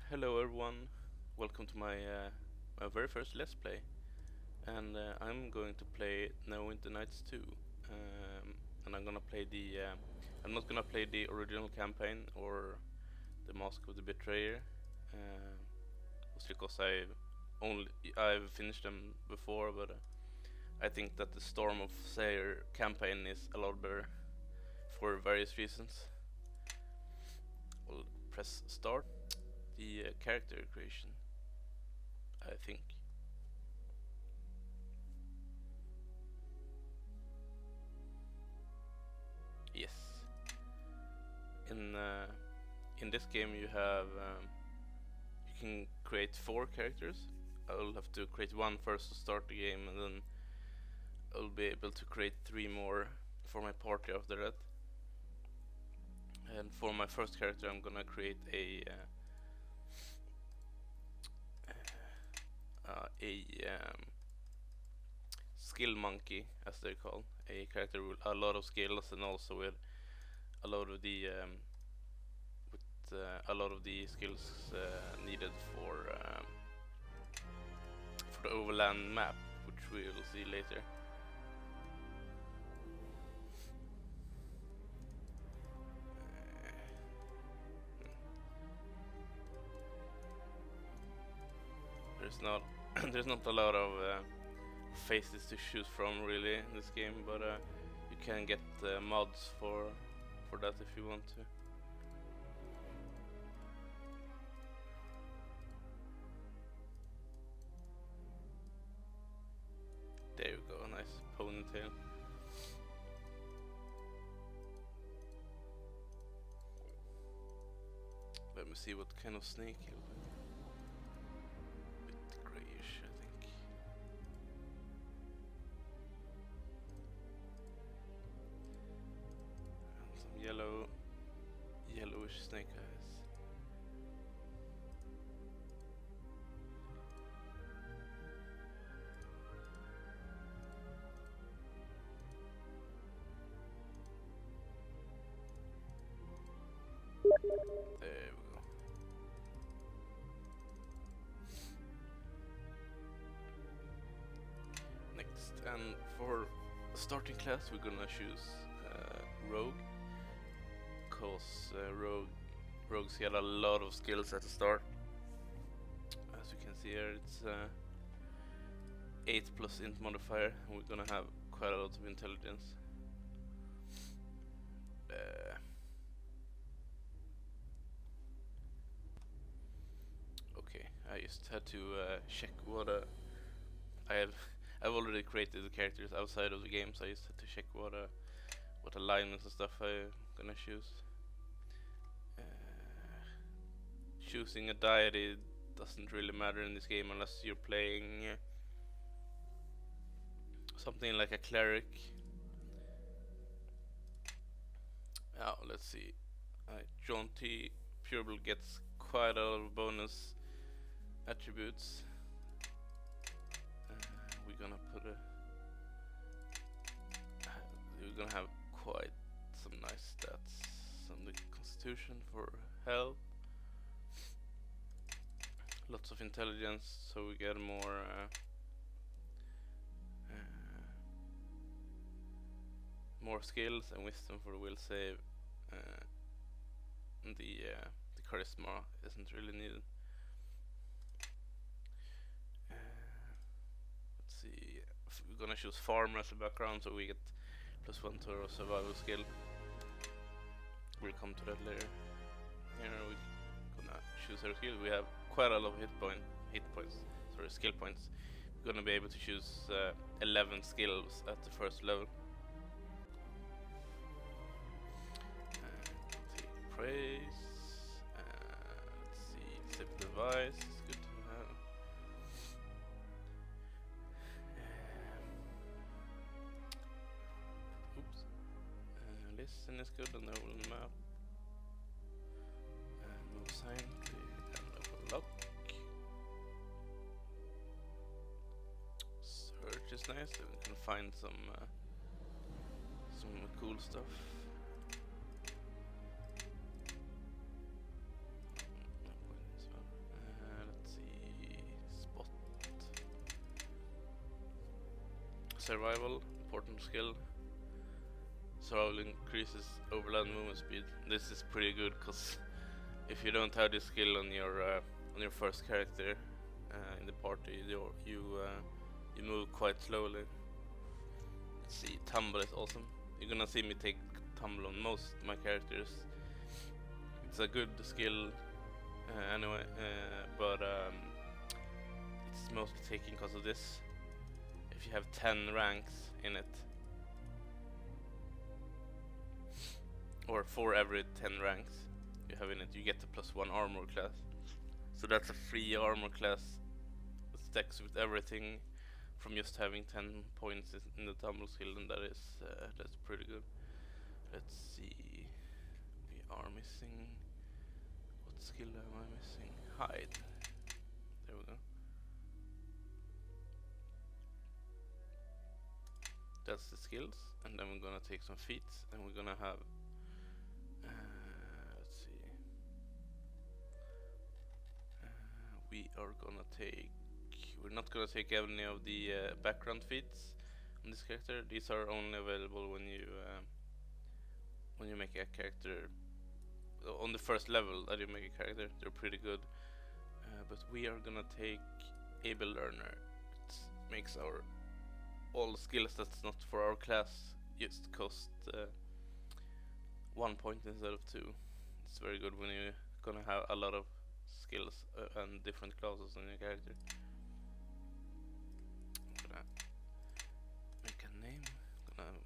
Hello everyone, welcome to my very first Let's Play, and I'm going to play Neverwinter Nights 2, and I'm gonna play I'm not gonna play the original campaign or the Mask of the Betrayer, just because I've finished them before, but I think that the Storm of Zehir campaign is a lot better for various reasons. We'll press start. The character creation, I think. Yes. In this game you can create 4 characters. I'll have to create one first to start the game, and then I'll be able to create 3 more for my party after that. And for my first character I'm gonna create a skill monkey, as they're called, a character with a lot of skills and also with a lot of the skills needed for the overland map, which we will see later. There's not a lot of faces to choose from really in this game, but you can get mods for that if you want to. There you go, a nice ponytail. Let me see what kind of snake he'll be. Bit grayish, I think. And some yellowish snake eyes. There we go. Next, and for starting class we're gonna choose Rogue, cause rogues get a lot of skills at the start. As you can see here, it's 8 plus int modifier, and we're gonna have quite a lot of intelligence. Okay, I just had to check what I've already created the characters outside of the game, so I just had to check what alignments and stuff I'm gonna choose. Choosing a deity doesn't really matter in this game unless you're playing something like a cleric. Oh, let's see. Jaunty Pureblood gets quite a lot of bonus attributes. We're gonna have quite some nice stats. Some constitution for health. Lots of intelligence, so we get more skills, and wisdom for the will save. The charisma isn't really needed. Let's see. We're gonna choose farmer as a background, so we get +1 to our survival skill. We'll come to that later. Here we're gonna choose our skill. We have quite a lot of skill points. We're gonna be able to choose 11 skills at the first level. Take praise. Let's see, disable device. It's good to have. Oops. Listen is good on the whole map. Move sign and level up. Search is nice, then we can find some cool stuff. survival, important skill. Survival increases overland movement speed. This is pretty good because if you don't have this skill on your first character in the party, you move quite slowly. Let's see, tumble is awesome. You're gonna see me take tumble on most of my characters. It's a good skill anyway, but it's mostly taken because of this. If you have 10 ranks in it, or for every 10 ranks you have in it, you get the +1 armor class. So that's a free armor class that stacks with everything from just having 10 points in the tumble skill, and that's pretty good. Let's see, we are missing. What skill am I missing? Hide. There we go. That's the skills, and then we're gonna take some feats, and we're gonna have let's see, we're not gonna take any of the background feats on this character. These are only available when you make a character on the first level that you make a character. They're pretty good, but we are gonna take able learner. It makes our all skills that's not for our class just cost 1 point instead of 2. It's very good when you're gonna have a lot of skills and different classes on your character. I'm gonna make a name. Gonna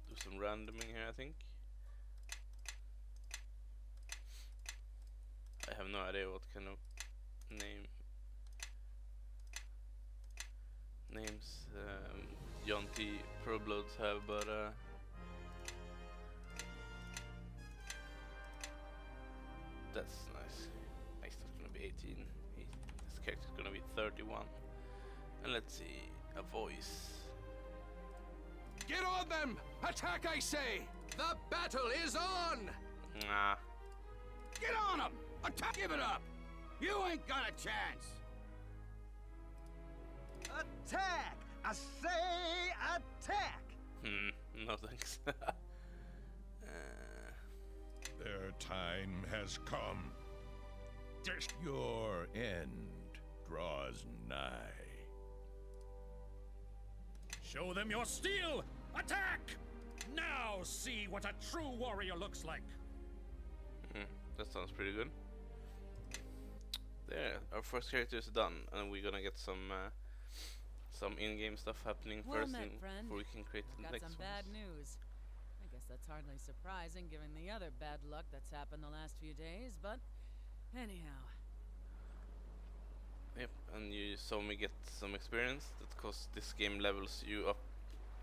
do some randoming here, I think. I have no idea what kind of names John T. Probloods have, but that's nice. Next is gonna be 18. This character's gonna be 31. And let's see, a voice. Get on them! Attack, I say! The battle is on! Nah. Get on them! Attack! Give it up! You ain't got a chance! Attack! I say attack! No thanks. Their time has come. Your end draws nigh. Show them your steel! Attack! Now see what a true warrior looks like. That sounds pretty good. There, our first character is done, and we're gonna get some in-game stuff happening Well first met, friend. before we can create the Got next some ones. bad news. I guess that's hardly surprising given the other bad luck that's happened the last few days, but anyhow. Yep, and you saw me get some experience. That's because this game levels you up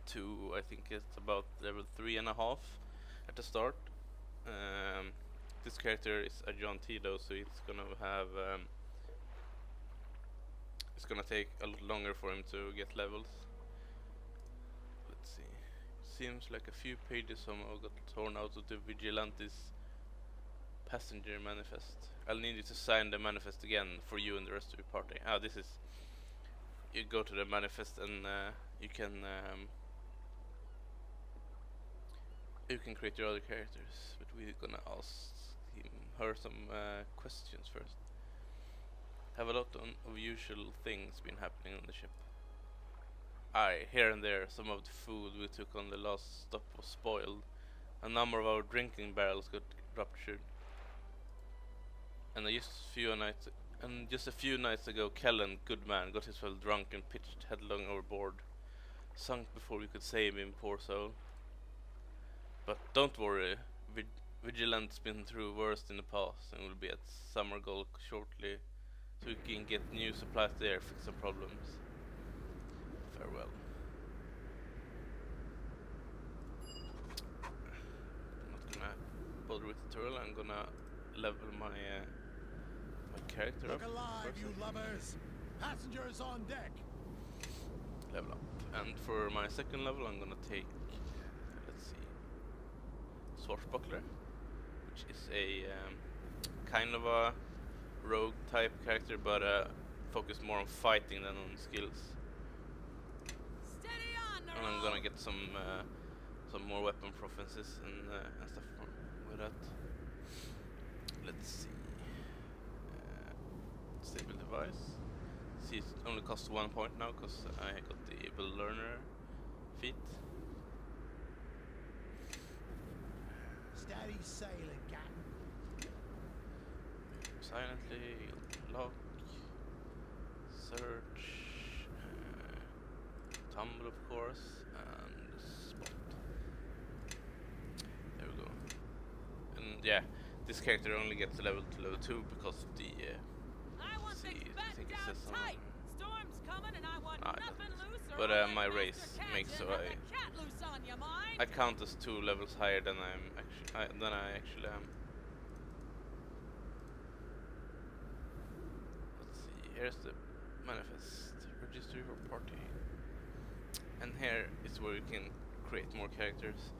to, I think it's about level 3.5 at the start. This character is a John T though, so it's gonna have it's gonna take a lot longer for him to get levels. Let's see. Seems like a few pages somehow got torn out of the Vigilante's passenger manifest. I'll need you to sign the manifest again for you and the rest of your party. This is, you go to the manifest and you can create your other characters, but we're gonna ask her some questions first. Have a lot of usual things been happening on the ship. Here and there, some of the food we took on the last stop was spoiled. A number of our drinking barrels got ruptured. And just a few nights ago, Kellen, good man, got himself drunk and pitched headlong overboard. Sunk before we could save him, poor soul. But don't worry, Vigilant's been through worse in the past and will be at Summer Gulch shortly, so we can get new supplies there, fix some problems. Farewell. I'm not gonna bother with the tutorial. I'm gonna level my character Look up alive, first. you lovers! Passengers on deck! Level up. And for my second level I'm gonna take, let's see, Swashbuckler, which is a kind of a rogue type character, but focus more on fighting than on skills. Steady on, And I'm gonna get some more weapon provinces and stuff with that. Let's see. Stable device. See, it only costs 1 point now because I got the able learner feat. Steady sailing, Captain. Silently lock, search, tumble of course, and spot. There we go. And yeah, this character only gets level to level 2 because of the see, I think it says something. Storm's coming and I want nothing loose or But I'll my let race Master Cat makes so in. Have the cat loose on you, mind? I count as 2 levels higher than I actually am. Let's see. Here's the manifest. Register your party. And here is where you can create more characters.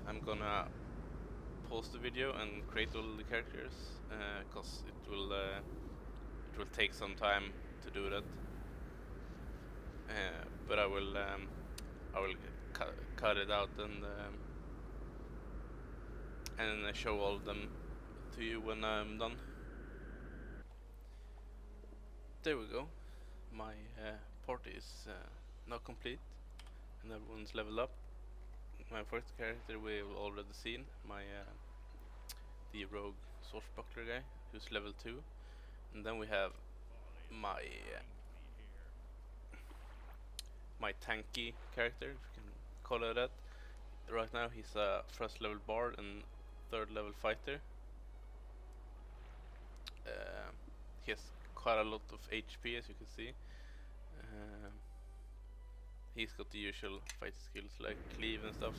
I'm gonna pause the video and create all the characters because it will take some time to do that. But I will cut it out and show all of them to you when I'm done. There we go. My party is now complete and everyone's leveled up. My first character we've already seen, the rogue swashbuckler guy who's level 2, and then we have my tanky character, if you can call it that. Right now he's a first level bard and 3rd level fighter. He has quite a lot of HP, as you can see. He's got the usual fighting skills like cleave and stuff.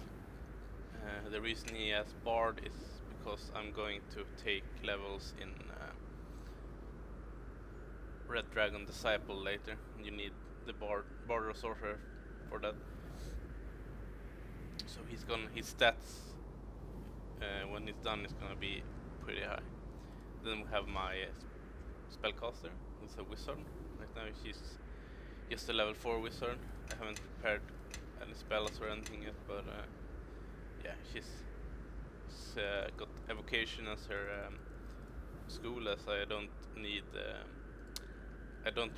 The reason he has bard is because I'm going to take levels in Red Dragon Disciple later. You need the bard or sorcerer for that. So his stats when he's done is gonna be pretty high. Then we have my spellcaster, who's a wizard. Right now she's just a level 4 wizard. I haven't prepared any spells or anything yet, but yeah, she's got evocation as her school, as I don't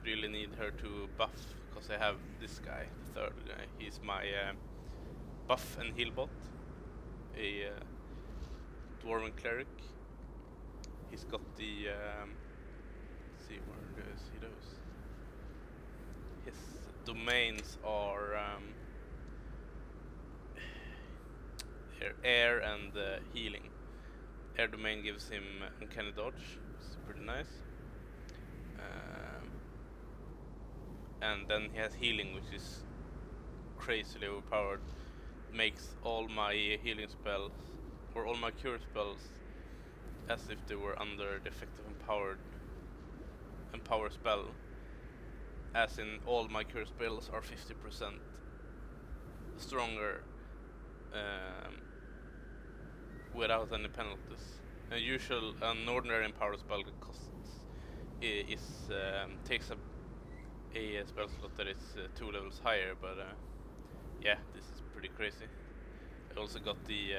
really need her to buff because I have this guy, the 3rd guy. He's my buff and heal bot, a dwarven cleric. He's got the let's see where he does. His domains are air and healing. Air domain gives him uncanny dodge, which is pretty nice. And then he has healing, which is crazily overpowered. Makes all my healing spells, or all my cure spells, as if they were under the effect of empower spell. As in, all my cure spells are 50% stronger without any penalties. An ordinary empower spell costs takes a spell slot that is 2 levels higher, but yeah, this is pretty crazy. I also got the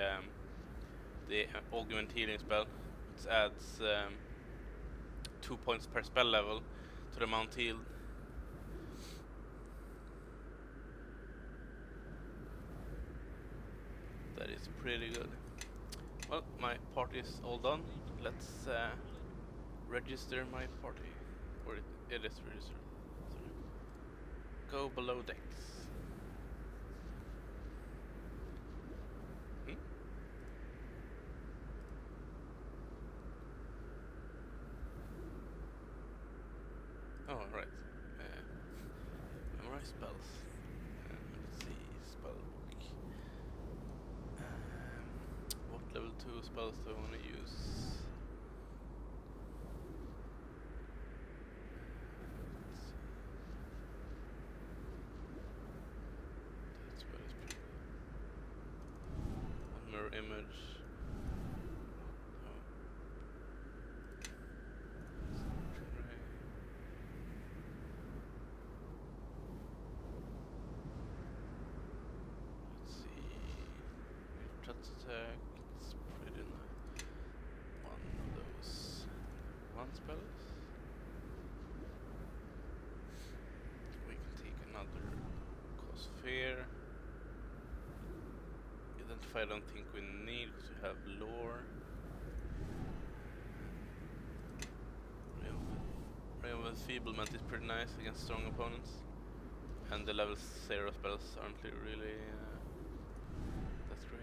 augment healing spell, which adds 2 points per spell level to the amount healed. That is pretty good. Well, my party is all done. Let's register my party, or it is registered. Sorry. Go below decks. Oh, right. Memorize spells. Let's see, spellbook. What level 2 spells do I want to use? That spell is pretty good. One mirror image. Let's attack. It's pretty nice. One of those one spells. We can take another cause fear. Identify I don't think we need because we have lore. Ray of Enfeeblement is pretty nice against strong opponents. And the level 0 spells aren't really that's great.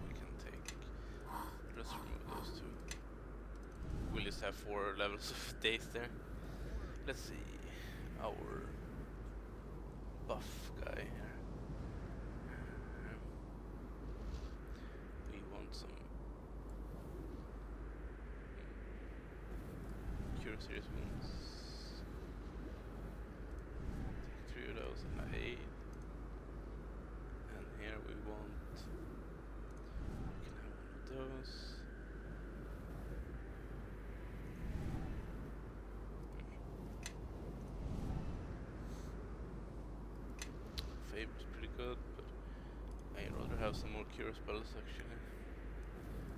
We can take, let's remove those two. We'll just have 4 levels of days there. Let's see, our buff guy here. We want some cure serious wounds. Take 3 of those and 8. And here we want, we can have one of those. Favor's pretty good, but I'd rather have some more cure spells actually.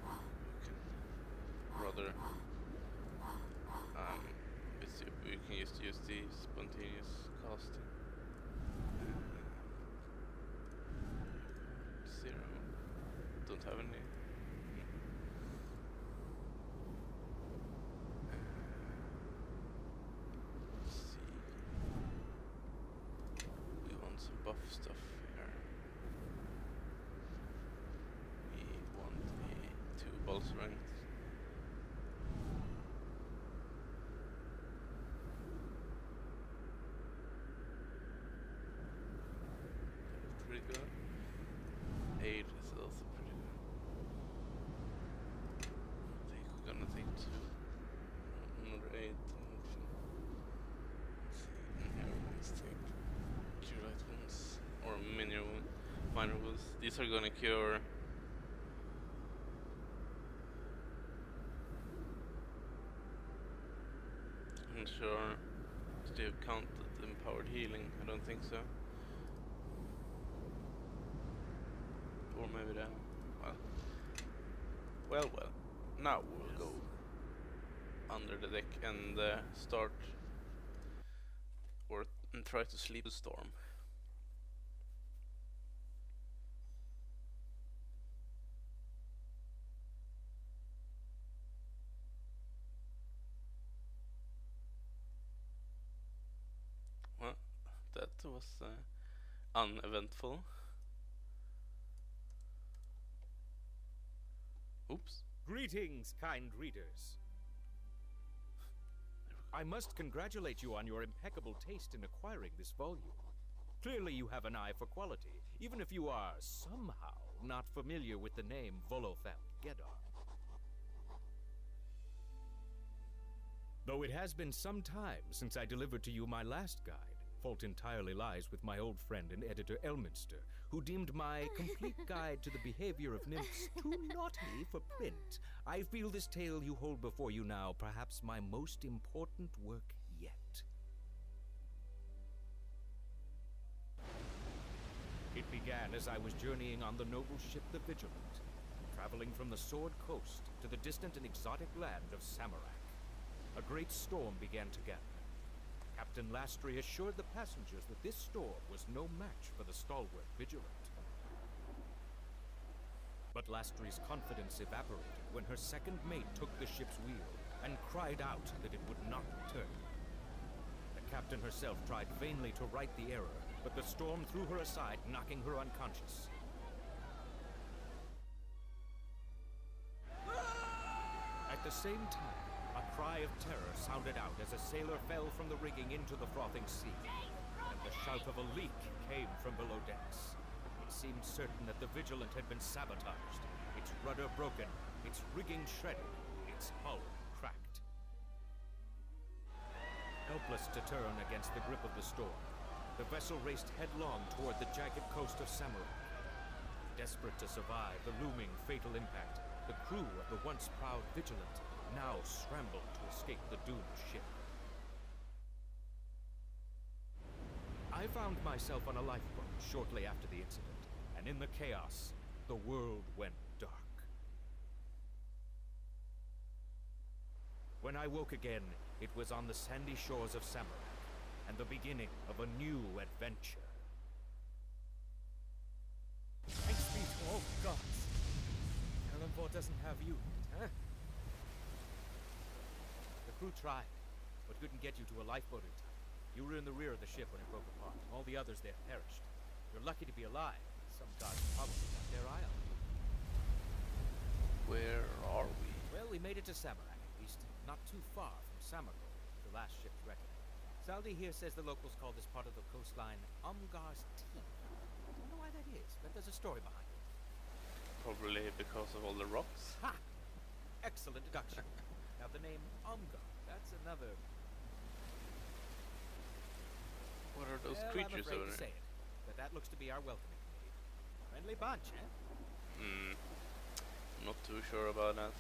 We can rather we can just use the spontaneous casting. 0. Don't have any. Let's see. We want some buff stuff here. We want a 2 ball strength. Pretty good. 8 is also pretty good. I think we're gonna take 2. Another 8. Let's see. And here let's take cure light wounds or minor wounds. These are gonna cure. I'm not sure if they have counted empowered healing. I don't think so. Or maybe that. Well. Now we'll go under the deck and start and try to sleep the storm. Well, that was uneventful. Oops. Greetings, kind readers. I must congratulate you on your impeccable taste in acquiring this volume. Clearly you have an eye for quality, even if you are somehow not familiar with the name Volofeld Gedar. Though it has been some time since I delivered to you my last guide, fault entirely lies with my old friend and editor Elminster, who deemed my complete guide to the behavior of nymphs too naughty for print. I feel this tale you hold before you now perhaps my most important work yet. It began as I was journeying on the noble ship the Vigilant, traveling from the Sword Coast to the distant and exotic land of Samarak. A great storm began to gather. Captain Lastry assured the passengers that this storm was no match for the stalwart Vigilant. But Lastry's confidence evaporated when her second mate took the ship's wheel and cried out that it would not return. The captain herself tried vainly to right the error, but the storm threw her aside, knocking her unconscious. At the same time, a cry of terror sounded out as a sailor fell from the rigging into the frothing sea, and the shout of a leak came from below decks. It seemed certain that the Vigilant had been sabotaged, its rudder broken, its rigging shredded, its hull cracked. Helpless to turn against the grip of the storm, the vessel raced headlong toward the jagged coast of Samarak. Desperate to survive the looming fatal impact, the crew of the once proud Vigilant now scrambled to escape the doomed ship. I found myself on a lifeboat shortly after the incident, and in the chaos, the world went dark. When I woke again, it was on the sandy shores of Samarak, and the beginning of a new adventure. Thanks be to all gods. Ellenport doesn't have you yet, huh? The crew tried, but couldn't get you to a lifeboat in time. You were in the rear of the ship when it broke apart. All the others there perished. You're lucky to be alive. Some gods probably got their eye on you. Where are we? Well, we made it to Samarak, at least. Not too far from Samago, the last ship's wreckage. Zehir says the locals call this part of the coastline Umgar's Teeth. I don't know why that is, but there's a story behind it. Probably because of all the rocks. Ha! Excellent deduction. Now the name Umgar, that's another... What are those well, creatures I'm over afraid to there? say it, but that looks to be our welcoming committee. Friendly bunch, eh? Not too sure about that.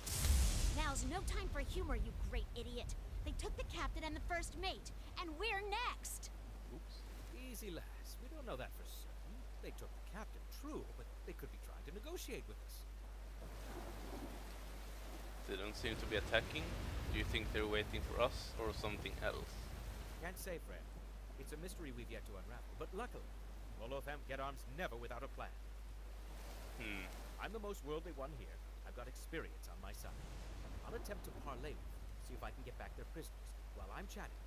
Now's no time for humor, you great idiot. They took the captain and the first mate, and we're next. Oops. Easy, lass. We don't know that for certain. They took the captain, true, but they could be trying to negotiate with us. They don't seem to be attacking. Do you think they're waiting for us or something else? Can't say, friend. It's a mystery we've yet to unravel, but luckily, Molothem get-on's never without a plan. I'm the most worldly one here. I've got experience on my side. I'll attempt to parley with them, see if I can get back their prisoners. While I'm chatting,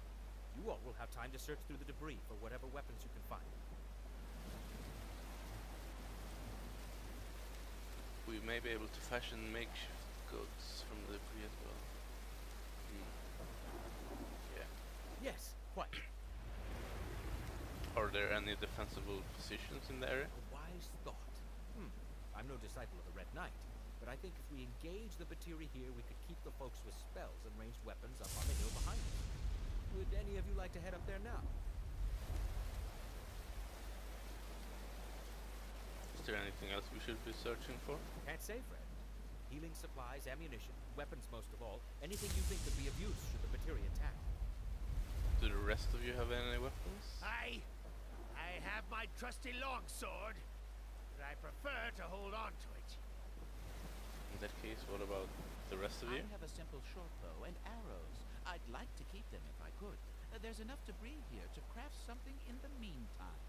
you all will have time to search through the debris for whatever weapons you can find. We may be able to fashion makeshift goods from the debris as well. Yeah. Yes, quite. Are there any defensible positions in the area? A wise thought. I'm no disciple of the Red Knight, but I think if we engage the Batiri here, we could keep the folks with spells and ranged weapons up on the hill behind us. Would any of you like to head up there now? Is there anything else we should be searching for? Can't say, Fred. Healing supplies, ammunition, weapons most of all. Anything you think could be of use should the Batiri attack. Do the rest of you have any weapons? I have my trusty longsword, but I prefer to hold on to it. In that case, what about the rest of you? I have a simple short bow and arrows. I'd like to keep them if I could. There's enough debris here to craft something in the meantime.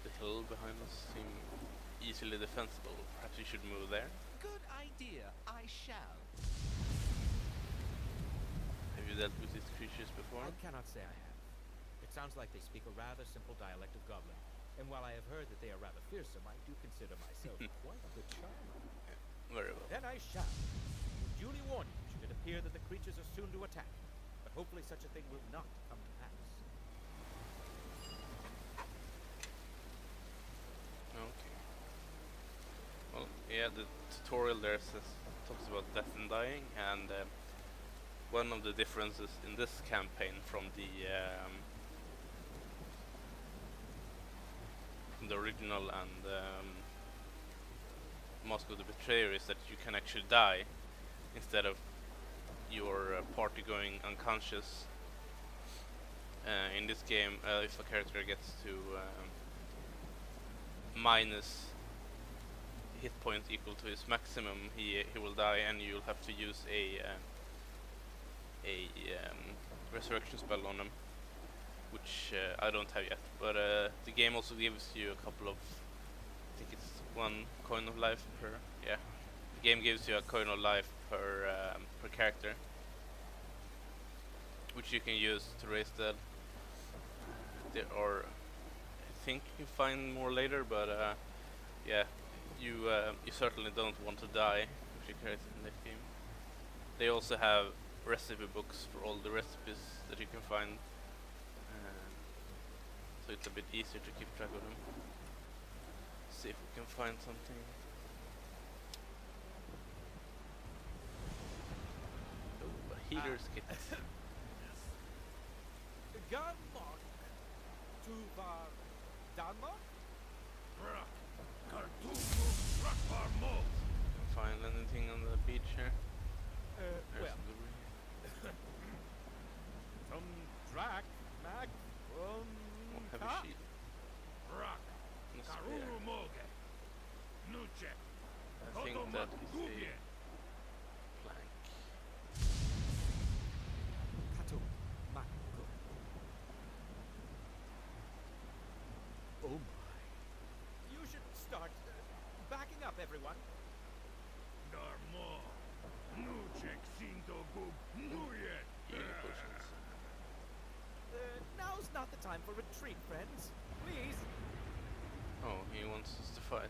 The hill behind us seem easily defensible. Perhaps you should move there? Good idea. I shall. Have you dealt with these creatures before? I cannot say I have. It sounds like they speak a rather simple dialect of Goblin, and while I have heard that they are rather fearsome, I do consider myself quite the charmer. Very well. Then I shall. Duly warn you should it appear that the creatures are soon to attack, but hopefully such a thing will not come to pass. Okay. Well, yeah, the tutorial there talks about death and dying, and one of the differences in this campaign from the original and Mask of the Betrayer is that you can actually die instead of your party going unconscious. In this game, if a character gets to minus hit points equal to his maximum, he will die, and you'll have to use a resurrection spell on him, which I don't have yet. But the game also gives you a couple of, I think it's 1 coin of life per. Yeah, the game gives you a coin of life per character, which you can use to raise dead. There are, I think you can find more later, but yeah, you certainly don't want to die with your character in that game. They also have recipe books for all the recipes that you can find, so it's a bit easier to keep track of them. See if we can find something. Oh, a healer's kit. Danmark. Tuvar. Danmark? Find anything on the beach here? There's Well, some debris. from Drac, Mac, Oh, heavy Ka? shield. check. I think that is a plank. Kato Mako. Oh my. You should start backing up, everyone. Darmo. Nu check sinto gub. Nu yet. Healing potions. Now's not the time for retreat, friends. Please. Oh, he wants us to fight.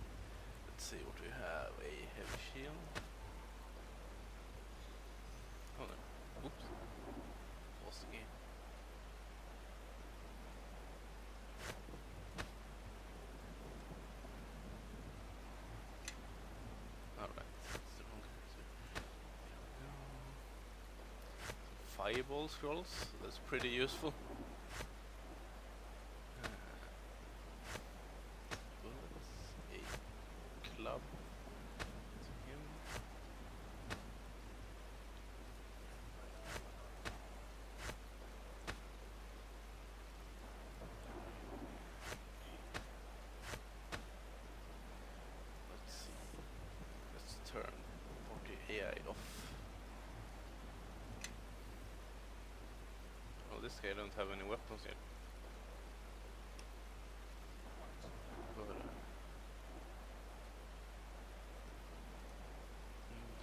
Let's see what we have. A heavy shield. Oh no. Oops. Lost the game. Alright, that's the wrong character. There we go. Fireball scrolls, that's pretty useful. Bullets, a club to him. Let's see. Let's turn 40 AI off. Oh, this guy don't have any weapons yet. But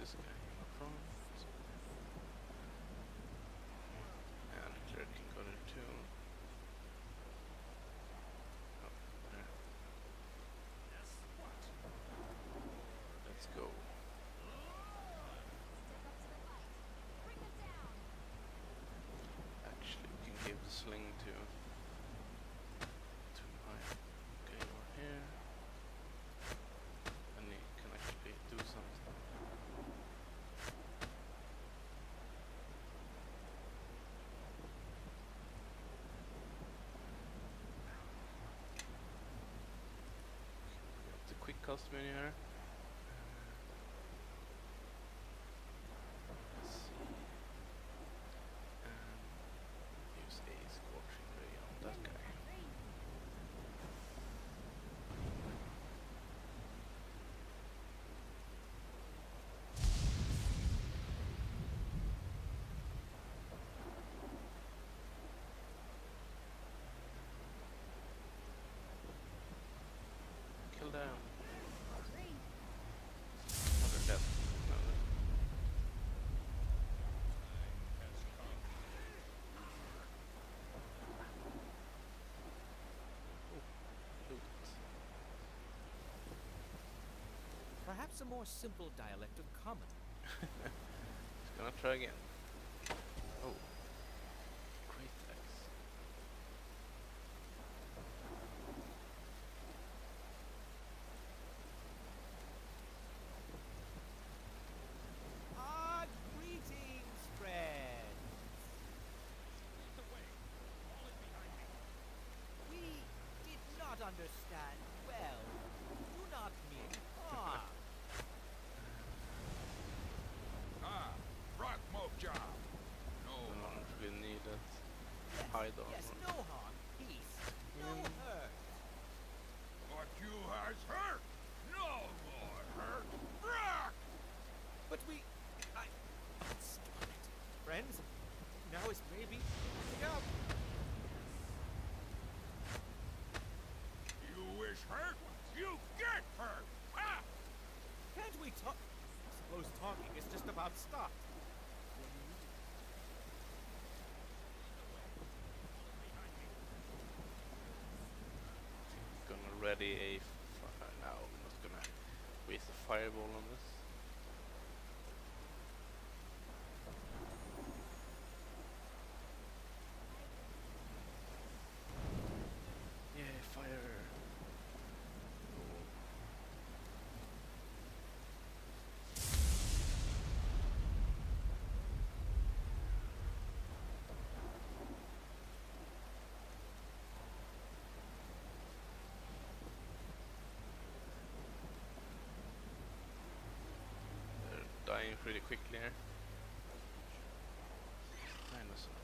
this guy in front. And the cleric can go there too. Oh, there. Let's go. Actually, we can give the sling to my guy over here, and he can actually do something. We got the quick cast menu here. Let's see. Use a scorching ray on that guy. Kill them. Another death. Another. Loot. Perhaps a more simple dialect of common. Just gonna try again. Oh. Great axe. Greetings, friends. We did not understand well. Do not mean harm. Ah, rock mob job. I No, don't really need that. Yes, Hide armor. yes, no harm, peace, no hurt. but you has hurt. No more hurt. Rock. But stop it. Friends, now is maybe picking up. You wish hurt, you get hurt. Ah! Can't we talk? I suppose talking is just about stopped. Gonna ready a now I'm not gonna waste a fireball on this. Yeah, fire. They're dying pretty quickly here. Dinosaur.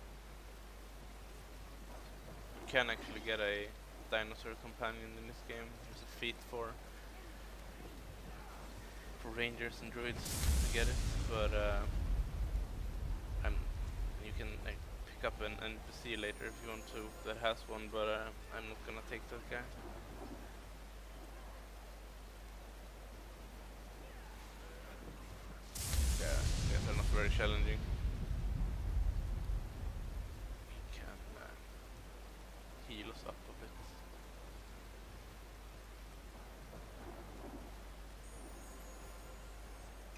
You can actually get a dinosaur companion in this game. There's a feat for for rangers and druids to get it, but you can like pick up an NPC later if you want to that has one, but I'm not gonna take that guy. Yeah, I guess they're not very challenging. We can heal us up a bit.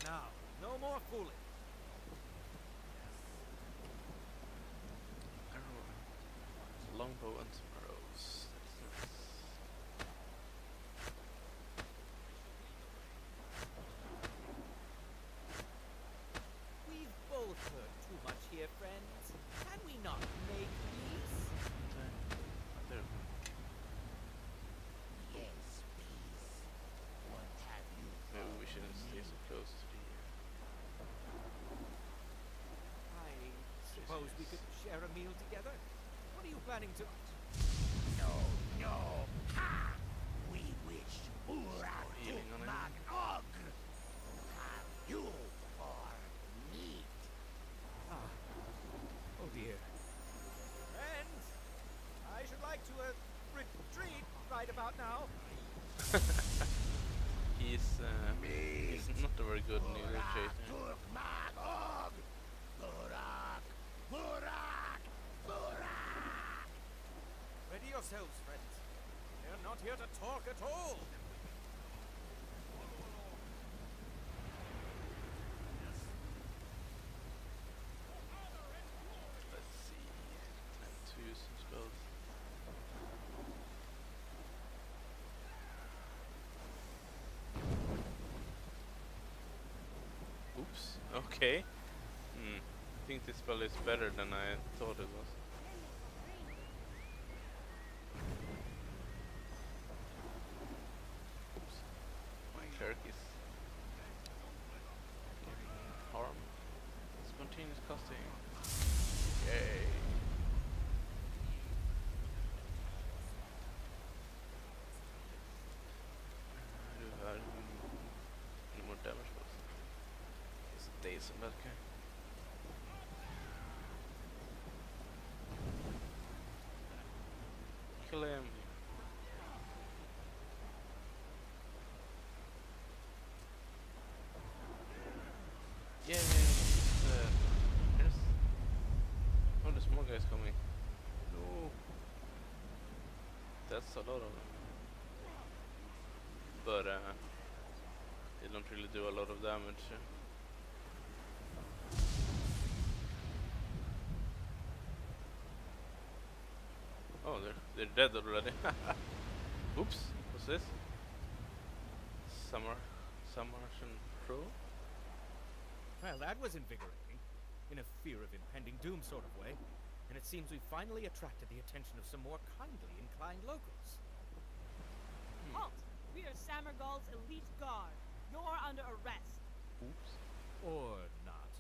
Now, no more fooling. Arrow, longbow and some arrows. That's nice. We've both heard too much here, friends. Can we not make peace? There. Yes, peace. What have you Maybe we shouldn't stay so close to the. I suppose we could share a meal together? What are you planning to... No, no. Ha! We wish Urak healing on Mag Og. Have you for meat? Ah. Oh dear. Friends, I should like to retreat right about now. He's not a very good negotiator. Urak Mag Og. Urak. Urak. Urak. Ready yourselves, friends. They're not here to talk at all. Let's see. Time to use some spells. Oops. Okay. I think this spell is better than I thought it was. Oops. My cleric is getting harm. Spontaneous casting. Yay. Do I have any more damage? It's a daze on that guy. Kill him. Yay! There's... Oh, there's more guys coming. No. That's a lot of them. But they don't really do a lot of damage. Oh, they're dead already. Oops, what's this? Submersion Pro? Well, that was invigorating. In a fear of impending doom sort of way. And it seems we finally attracted the attention of some more kindly inclined locals. Halt! We are Samargal's elite guard. You're under arrest. Oops. Or not.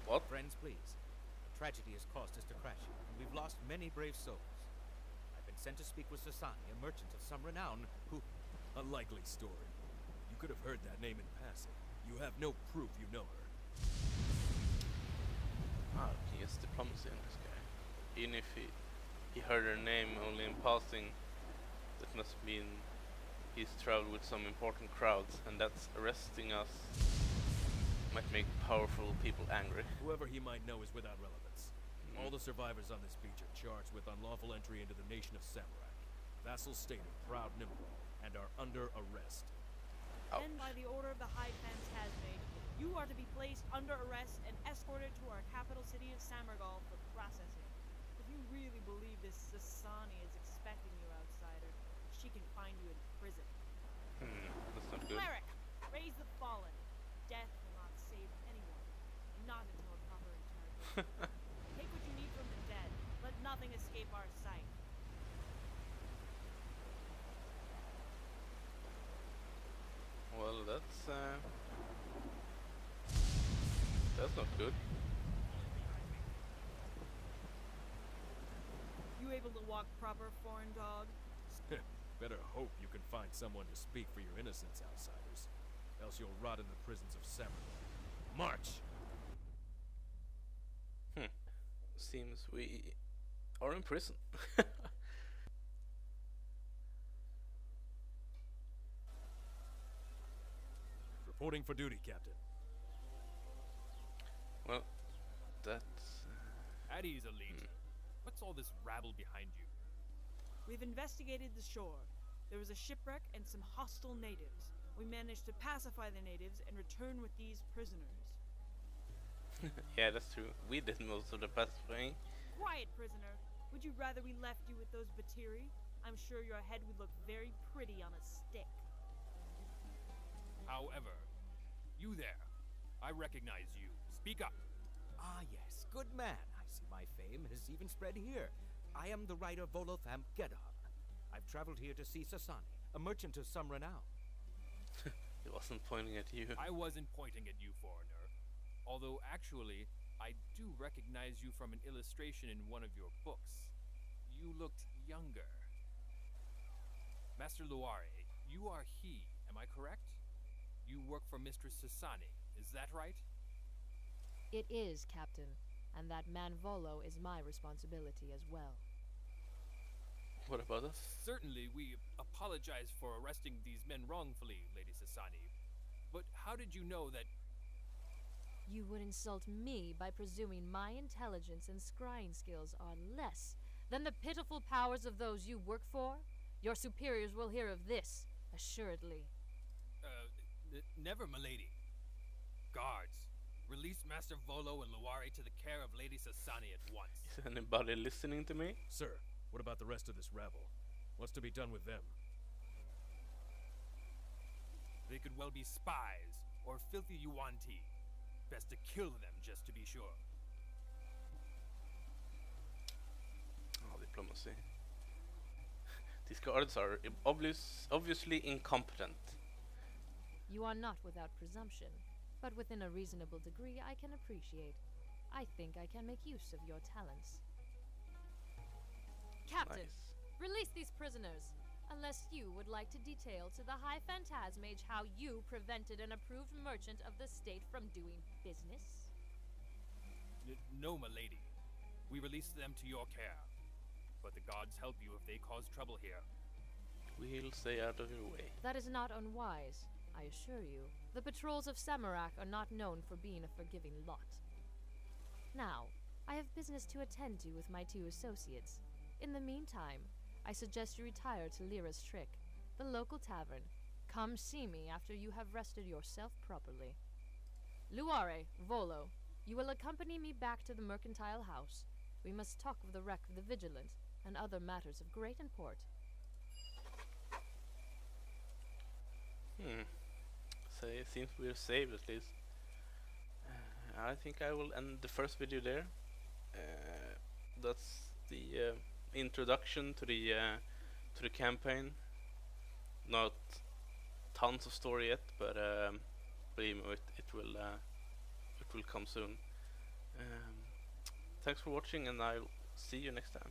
What? Friends, please. A tragedy has caused us to crash here, and we've lost many brave souls. I've been sent to speak with Sasani, a merchant of some renown, who... A likely story. You could have heard that name in passing. You have no proof you know her. Ah, he has diplomacy in this guy. Even if he heard her name only in passing, that must mean he's traveled with some important crowds, and that's arresting us might make powerful people angry. Whoever he might know is without relevance. All the survivors on this beach are charged with unlawful entry into the nation of Samurai, vassal state of proud Nimrod, and are under arrest. Ouch. And by the order of the High Phantasmade, you are to be placed under arrest and escorted to our capital city of Samargal for processing. If you really believe this Sasani is expecting you, outsider, she can find you in prison. That's not good. Cleric, raise the fallen. Death will not save anyone, not until a proper interrogation. Take what you need from the dead. Let nothing escape our sight. Well, that's not good. You able to walk proper, foreign dog? Better hope you can find someone to speak for your innocence, outsiders. Else you'll rot in the prisons of Samurai. March! Seems we are in prison. Reporting for duty, Captain. Well, that's... At ease, Elite. What's all this rabble behind you? We've investigated the shore. There was a shipwreck and some hostile natives. We managed to pacify the natives and return with these prisoners. Yeah, that's true. We did most of the pacifying. Quiet, prisoner. Would you rather we left you with those Batiri? I'm sure your head would look very pretty on a stick. However, you there. I recognize you. Speak up. Ah, yes, good man. I see my fame has even spread here. I am the writer Volothamp Gedon. I've traveled here to see Sasani, a merchant of some renown. He wasn't pointing at you. I wasn't pointing at you, foreigner. Although, actually, I do recognize you from an illustration in one of your books. You looked younger. Master Luare, you are he, am I correct? You work for Mistress Sasani, is that right? It is, Captain, and that man Volo is my responsibility as well. What about us? Certainly, we apologize for arresting these men wrongfully, Lady Sasani. But how did you know that... You would insult me by presuming my intelligence and scrying skills are less than the pitiful powers of those you work for? Your superiors will hear of this, assuredly. Never, milady. Guards, release Master Volo and Luare to the care of Lady Sasani at once. Is anybody listening to me? Sir, what about the rest of this rabble? What's to be done with them? They could well be spies, or filthy Yuan-Ti. Best to kill them just to be sure. Oh, diplomacy. These guards are obviously incompetent. You are not without presumption, but within a reasonable degree I can appreciate. I think I can make use of your talents. Captain, Nice. release these prisoners, unless you would like to detail to the High Phantasmage how you prevented an approved merchant of the state from doing business. No, milady. We release them to your care. But the gods help you if they cause trouble here. We'll stay out of your way. That is not unwise, I assure you. The patrols of Samarak are not known for being a forgiving lot. Now, I have business to attend to with my two associates. In the meantime, I suggest you retire to Lyra's Trick, the local tavern. Come see me after you have rested yourself properly. Luare, Volo, you will accompany me back to the mercantile house. We must talk of the wreck of the Vigilant and other matters of great import. So it seems we're saved at least. I think I will end the first video there. That's the introduction to the campaign. Not tons of story yet, but believe me, it will come soon. Thanks for watching, and I'll see you next time.